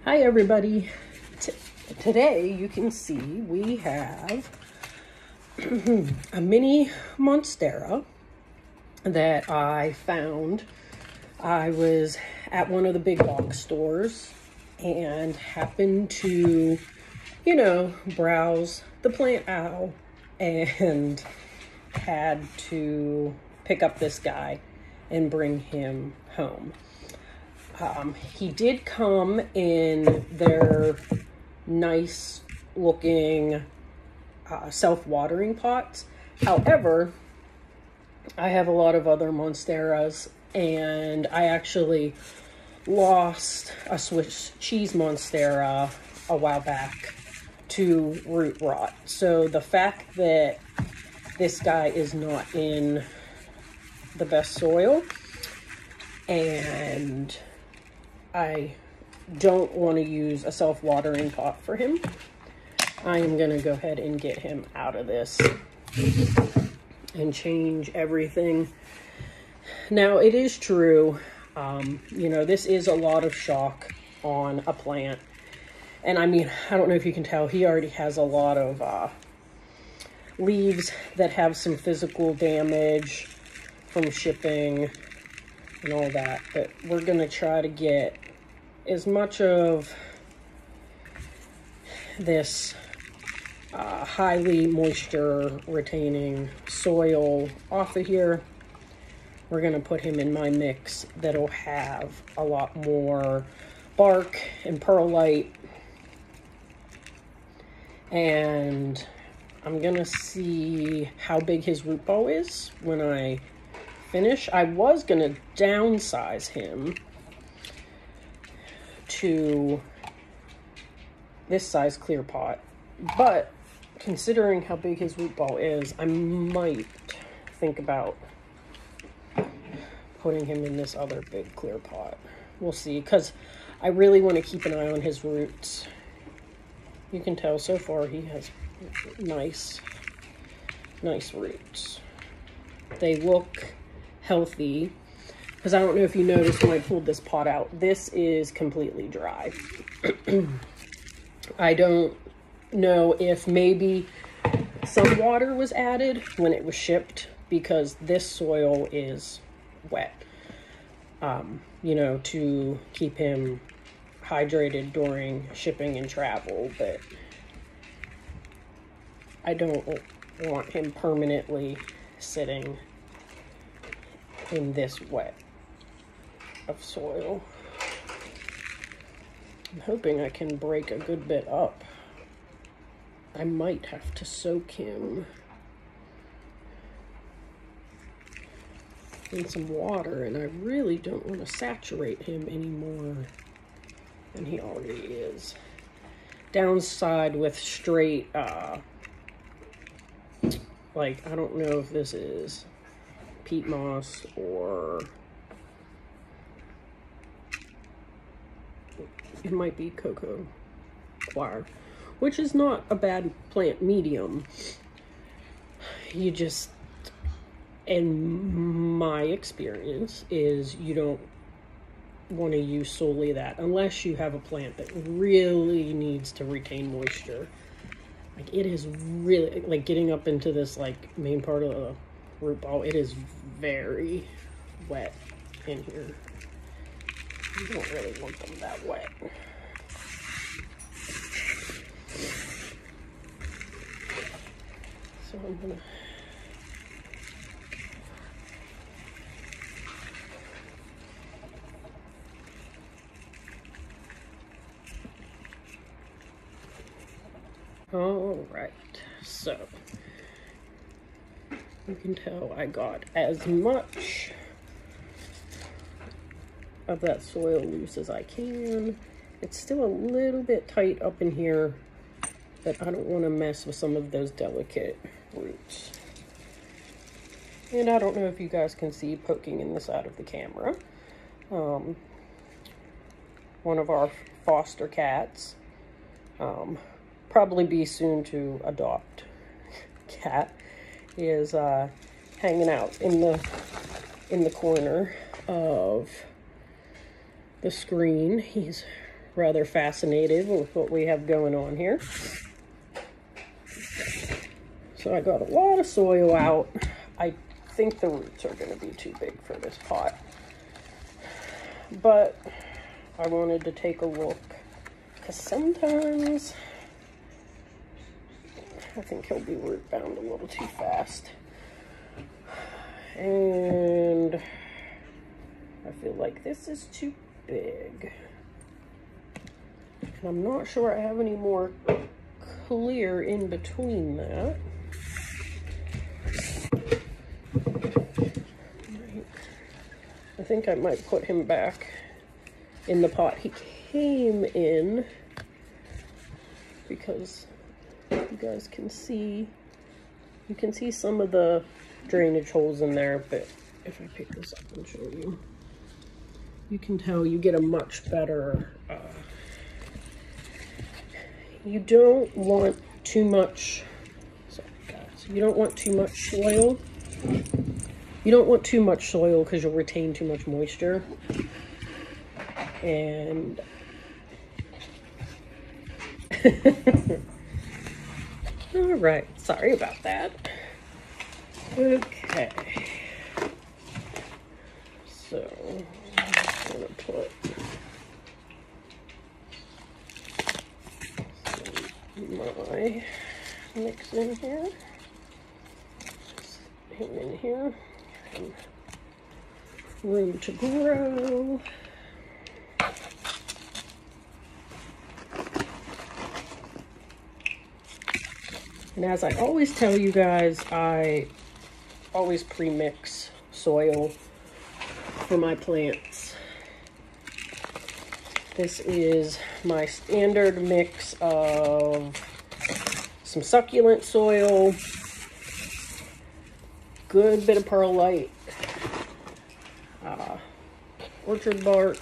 Hi everybody. Today you can see we have a mini Monstera that I found. I was at one of the big box stores and happened to, browse the plant aisle and had to pick up this guy and bring him home. He did come in their nice looking self-watering pots. However, I have a lot of other Monsteras, and I actually lost a Swiss cheese Monstera a while back to root rot. So the fact that this guy is not in the best soil, and I don't want to use a self-watering pot for him, I am going to go ahead and get him out of this and change everything. Now, it is true, this is a lot of shock on a plant. And I mean, I don't know if you can tell, he already has a lot of leaves that have some physical damage from shipping and all that. But we're going to try to get as much of this highly moisture retaining soil off of here. We're going to put him in my mix that'll have a lot more bark and perlite, and I'm going to see how big his root ball is when I finish. I was going to downsize him to this size clear pot, but considering how big his root ball is, I might think about putting him in this other big clear pot. We'll see, because I really want to keep an eye on his roots. You can tell so far he has nice roots. They look healthy. Because I don't know if you noticed when I pulled this pot out, this is completely dry. I don't know if maybe some water was added when it was shipped, because this soil is wet, to keep him hydrated during shipping and travel. But I don't want him permanently sitting in this wet of soil. I'm hoping I can break a good bit up. I might have to soak him in some water, and I really don't want to saturate him any more than he already is. Downside with straight, I don't know if this is peat moss or it might be cocoa coir, which is not a bad plant medium. You just, in my experience, is you don't want to use solely that unless you have a plant that really needs to retain moisture. Like, it is really, like, getting up into this, like, main part of the root ball, it is very wet in here. You don't really want them that wet. So I'm gonna all right, so you can tell I got as much of that soil loose as I can. It's still a little bit tight up in here, but I don't want to mess with some of those delicate roots. And I don't know if you guys can see poking in the side of the camera, one of our foster cats, probably be soon to adopt cat, is hanging out in the corner of the screen. He's rather fascinated with what we have going on here. So I got a lot of soil out. I think the roots are going to be too big for this pot, but I wanted to take a look because sometimes I think he'll be root bound a little too fast, and I feel like this is too big, and I'm not sure I have any more clear in between that. I think I might put him back in the pot he came in, because you guys can see, you can see some of the drainage holes in there, but if I pick this up and show you, you can tell you get a much better, you don't want too much, sorry guys, you don't want too much soil. You don't want too much soil because you'll retain too much moisture. And all right, sorry about that. Okay. So I'm just gonna put my mix in here. Him in here. Room to grow. And as I always tell you guys, I always pre-mix soil for my plants. This is my standard mix of some succulent soil, good bit of perlite, orchard bark.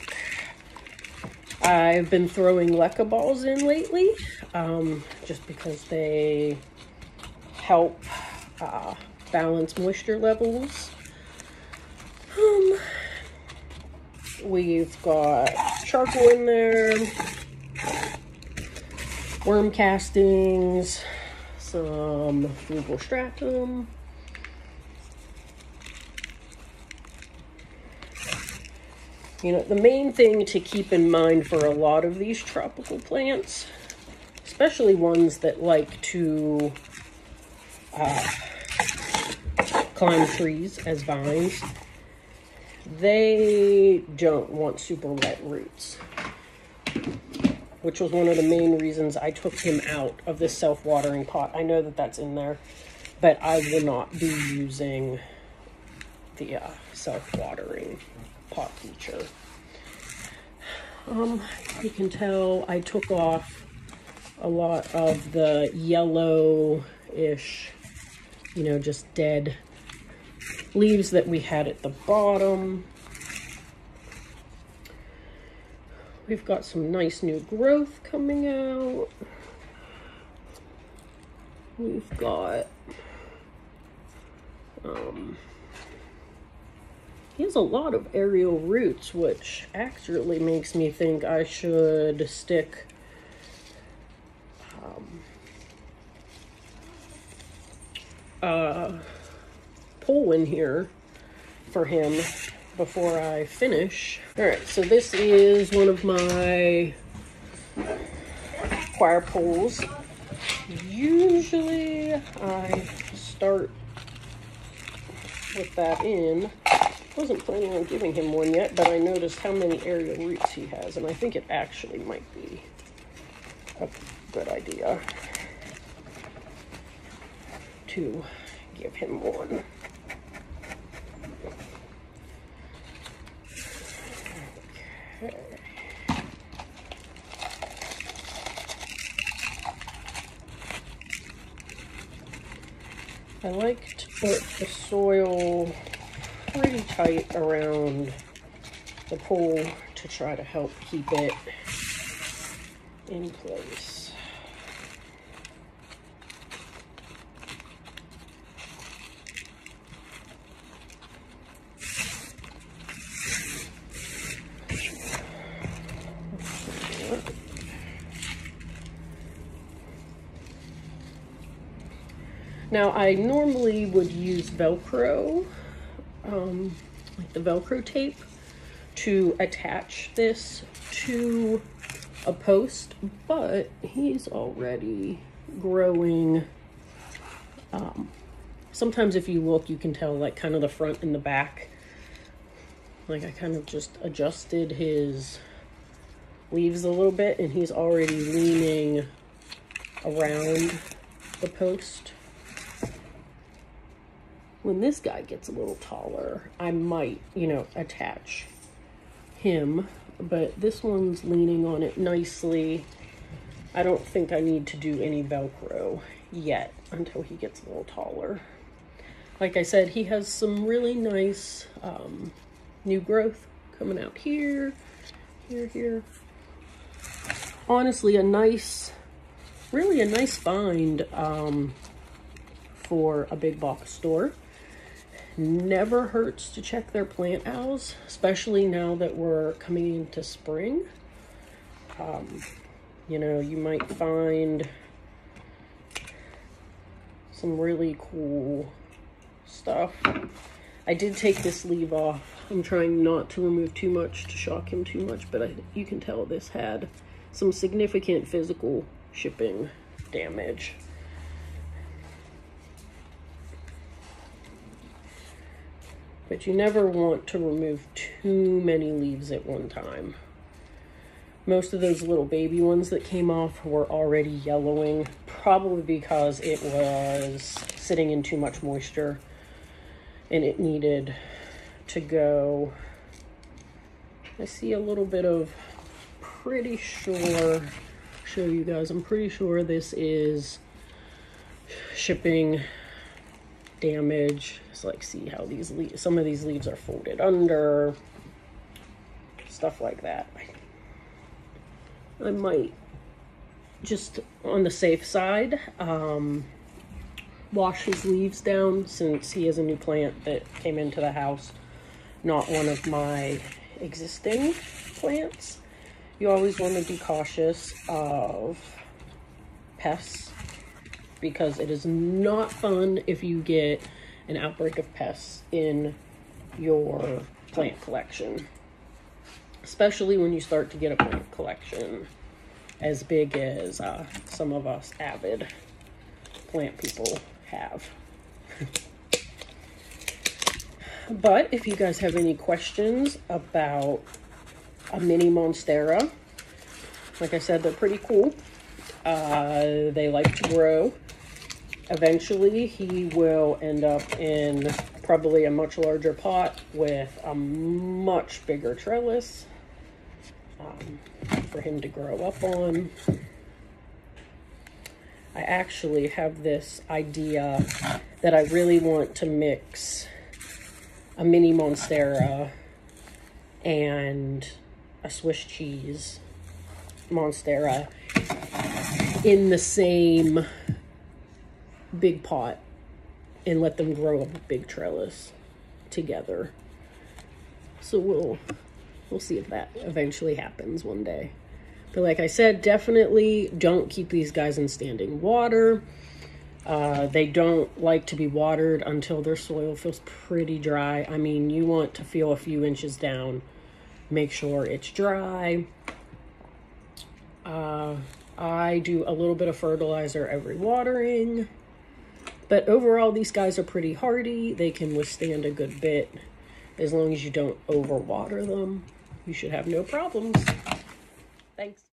I've been throwing leca balls in lately, just because they help balance moisture levels. We've got charcoal in there, worm castings, some frugal stratum. You know, the main thing to keep in mind for a lot of these tropical plants, especially ones that like to climb trees as vines, they don't want super wet roots, which was one of the main reasons I took him out of this self-watering pot. I know that that's in there, but I will not be using the self-watering pot feature. You can tell I took off a lot of the yellow-ish, you know, just dead leaves that we had at the bottom. We've got some nice new growth coming out. We've got he has a lot of aerial roots, which actually makes me think I should stick pole in here for him before I finish. All right, so this is one of my choir poles. Usually I start with that in. Wasn't planning on giving him one yet, but I noticed how many aerial roots he has, and I think it actually might be a good idea to give him one. Okay. I like to put the soil pretty tight around the pole to try to help keep it in place. Now, I normally would use Velcro, like the Velcro tape, to attach this to a post, but he's already growing. Sometimes if you look, you can tell like kind of the front and the back. Like I kind of just adjusted his leaves a little bit, and he's already leaning around the post. When this guy gets a little taller, I might, you know, attach him, but this one's leaning on it nicely. I don't think I need to do any Velcro yet until he gets a little taller. Like I said, he has some really nice new growth coming out here, here. Honestly, really a nice find for a big box store. Never hurts to check their plant house, especially now that we're coming into spring. You know, you might find some really cool stuff. I did take this leaf off. I'm trying not to remove too much to shock him too much, but you can tell this had some significant physical shipping damage. But you never want to remove too many leaves at one time. Most of those little baby ones that came off were already yellowing, probably because it was sitting in too much moisture and it needed to go. I see a little bit of, pretty sure, show you guys, I'm pretty sure this is shipping damage. It's like, see how these leaves, some of these leaves are folded under, stuff like that. I might, just on the safe side, wash his leaves down, since he is a new plant that came into the house, not one of my existing plants. You always want to be cautious of pests, because it is not fun if you get an outbreak of pests in your plant collection, especially when you start to get a plant collection as big as some of us avid plant people have. But if you guys have any questions about a mini Monstera, like I said, they're pretty cool. They like to grow. Eventually, he will end up in probably a much larger pot with a much bigger trellis for him to grow up on. I actually have this idea that I really want to mix a mini Monstera and a Swiss cheese Monstera in the same big pot and let them grow up a big trellis together. So we'll see if that eventually happens one day. But like I said, definitely don't keep these guys in standing water. They don't like to be watered until their soil feels pretty dry. I mean, you want to feel a few inches down. Make sure it's dry. I do a little bit of fertilizer every watering. But overall, these guys are pretty hardy. They can withstand a good bit. As long as you don't overwater them, you should have no problems. Thanks.